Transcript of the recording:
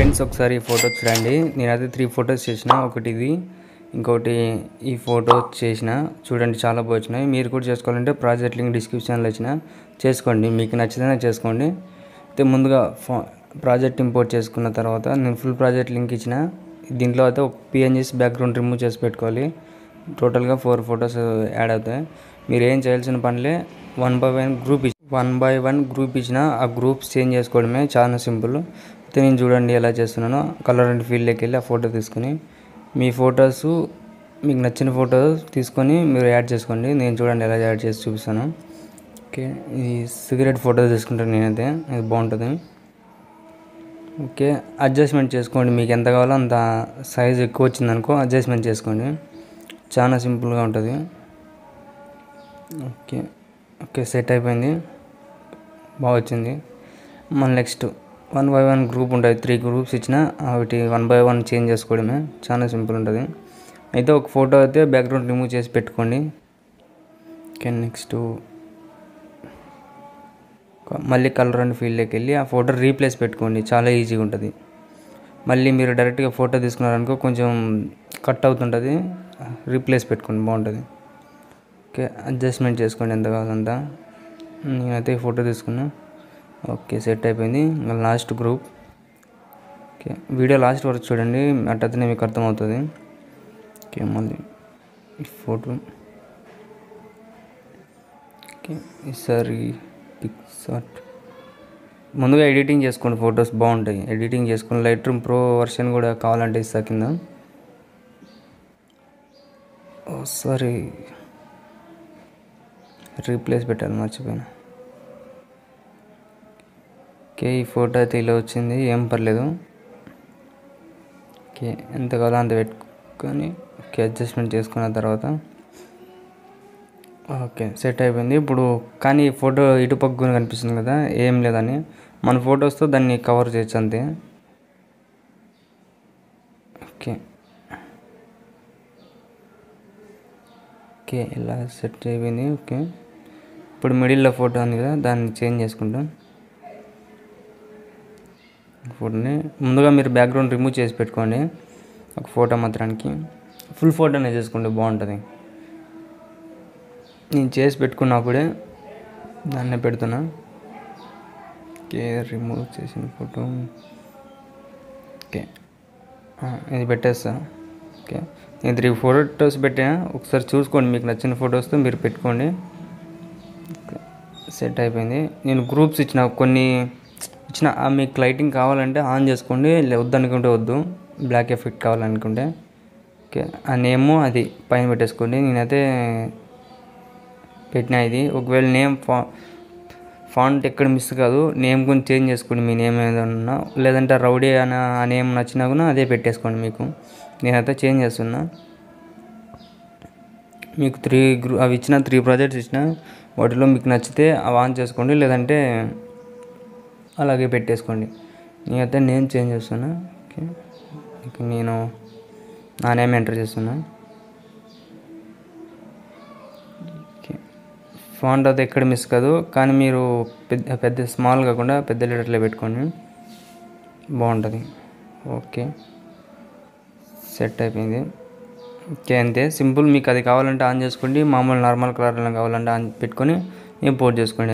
Friends ఒకసారి ఈ photo చూడండి. నేనైతే 3 ఫొటోస్ చేసిన. ఒకటి ఇది, ఇంకోటి ఈ ఫోటో చేసిన. చూడండి చాలా బాగా వచ్చినాయి. మీరు కూడా చేసుకోవాలంటే ప్రాజెక్ట్ లింక్ డిస్క్రిప్షన్లో ఇచ్చిన, చేసుకోండి. మీకు నచ్చితేనే చేసుకోండి. అయితే ముందుగా ప్రాజెక్ట్ ఇంపోర్ట్ చేసుకున్న తర్వాత నేను ఫుల్ ప్రాజెక్ట్ లింక్ ఇచ్చిన. దీంట్లో అయితే ఒక పిఎన్జీస్ బ్యాక్గ్రౌండ్ రిమూవ్ చేసి పెట్టుకోవాలి. టోటల్గా 4 ఫొటోస్ యాడ్ అవుతాయి. మీరు ఏం చేయాల్సిన పనిలే, 1 బై 1 గ్రూప్ ఇచ్చిన ఆ గ్రూప్స్ చేంజ్ చేసుకోవడమే, చాలా సింపుల్. అయితే నేను చూడండి ఎలా చేస్తున్నానో. కలర్ అండ్ ఫీల్డ్లోకి వెళ్ళి ఆ ఫోటో తీసుకొని మీ ఫొటోస్, మీకు నచ్చిన ఫోటోస్ తీసుకొని మీరు యాడ్ చేసుకోండి. నేను చూడండి ఎలా యాడ్ చేసి చూపిస్తాను. ఓకే, ఈ సిగరెట్ ఫోటో తీసుకుంటాను నేనైతే, ఇది బాగుంటుంది. ఓకే, అడ్జస్ట్మెంట్ చేసుకోండి. మీకు ఎంత కావాలో అంత సైజ్ ఎక్కువ వచ్చిందనుకో అడ్జస్ట్మెంట్ చేసుకోండి. చాలా సింపుల్గా ఉంటుంది. ఓకే ఓకే సెట్ అయిపోయింది, బాగా వచ్చింది. మన నెక్స్ట్ 1 బై 1 గ్రూప్ ఉంటుంది. 3 గ్రూప్స్ ఇచ్చిన, అవి 1 బై 1 చేంజ్ చేసుకోవడమే, చాలా సింపుల్ ఉంటుంది. అయితే ఒక ఫోటో అయితే బ్యాక్గ్రౌండ్ రిమూవ్ చేసి పెట్టుకోండి. ఓకే, నెక్స్ట్ మళ్ళీ కలర్ అండ్ ఫీల్డ్లోకి వెళ్ళి ఆ ఫోటో రీప్లేస్ పెట్టుకోండి, చాలా ఈజీగా ఉంటుంది. మళ్ళీ మీరు డైరెక్ట్గా ఫోటో తీసుకున్నారనుకో కొంచెం కట్ అవుతుంటుంది, రీప్లేస్ పెట్టుకోండి, బాగుంటుంది. ఓకే, అడ్జస్ట్మెంట్ చేసుకోండి ఎంత కావాలంతా. నేనైతే ఫోటో తీసుకున్నా. ఓకే సెట్ అయిపోయింది. Last group. Okay, video last వరకు చూడండి, అట్టయితేనే మీకు అర్థమవుతుంది. ఓకే, మళ్ళీ ఈ ఫోటో. ఓకే, ఈసారి పిక్సార్ట్ ముందుగా ఎడిటింగ్ చేసుకోండి, ఫొటోస్ బాగుంటాయి. ఎడిటింగ్ చేసుకుని లైట్ రూమ్ ప్రో వర్షన్ కూడా కావాలంటే ఇస్తా కింద. సారీ, రీప్లేస్ పెట్టాలి, మర్చిపోయాను. ఓకే, ఈ ఫోటో అయితే ఇలా వచ్చింది, ఏం పర్లేదు. ఓకే, ఎంత కావాలో అంత పెట్టుకొని ఓకే అడ్జస్ట్మెంట్ చేసుకున్న తర్వాత ఓకే సెట్ అయిపోయింది. ఇప్పుడు కానీ ఈ ఫోటో ఇటుపక్క కనిపిస్తుంది కదా, ఏం లేదని మన ఫొటోస్తో దాన్ని కవర్ చేయొచ్చు అంతే. ఓకే ఓకే ఇలా సెట్ అయిపోయింది. ఓకే, ఇప్పుడు మిడిల్లో ఫోటో ఉంది కదా, దాన్ని చేంజ్ చేసుకుంటాం. ఫోటోని ముందుగా మీరు బ్యాక్గ్రౌండ్ రిమూవ్ చేసి పెట్టుకోండి. ఒక ఫోటో మాత్రానికి ఫుల్ ఫోటోనే చేసుకోండి, బాగుంటుంది. నేను చేసి పెట్టుకున్నప్పుడే దాన్నే పెడుతున్నా. ఓకే, రిమూవ్ చేసిన ఫోటో. ఓకే, ఇది పెట్టేస్తా. ఓకే, నేను 3 ఫొటోస్ పెట్టా, ఒకసారి చూసుకోండి. మీకు నచ్చిన ఫొటోస్తో మీరు పెట్టుకోండి. సెట్ అయిపోయింది. నేను గ్రూప్స్ ఇచ్చిన, కొన్ని ఇచ్చిన. మీకు లైటింగ్ కావాలంటే ఆన్ చేసుకోండి, వద్దనుకుంటే వద్దు. బ్లాక్ ఎఫెక్ట్ కావాలనుకుంటే ఓకే, ఆ నేము అది పైన పెట్టేసుకోండి. నేనైతే పెట్టినా ఇది. ఒకవేళ నేమ్ ఫాంట్ ఎక్కడ మిస్ కాదు, నేమ్ కొంచెం చేంజ్ చేసుకోండి. మీ నేమ్ ఏదన్నా, లేదంటే రౌడీ అని ఆ నేమ్ నచ్చినా కూడా అదే పెట్టేసుకోండి. మీకు నేనైతే చేంజ్ చేస్తున్నా. మీకు అవి ఇచ్చిన 3 ప్రాజెక్ట్స్ ఇచ్చిన, వాటిలో మీకు నచ్చితే అవి ఆన్ చేసుకోండి, లేదంటే అలాగే పెట్టేసుకోండి. నేనైతే నేమ్ చేంజ్ చేస్తున్నా. ఓకే, నేను నా నేమ్ ఎంటర్ చేస్తున్నా. ఓకే, ఫాంట్ అయితే ఎక్కడ మిస్ కాదు, కానీ మీరు పెద్ద స్మాల్ కాకుండా పెద్ద లెటర్లో పెట్టుకోండి, బాగుంటుంది. ఓకే, సెట్ అయిపోయింది. ఓకే, అంతే సింపుల్. మీకు అది కావాలంటే ఆన్ చేసుకోండి, మామూలు నార్మల్ కలర్లో కావాలంటే ఆన్ పెట్టుకొని ఇంపోర్ట్ చేసుకోండి.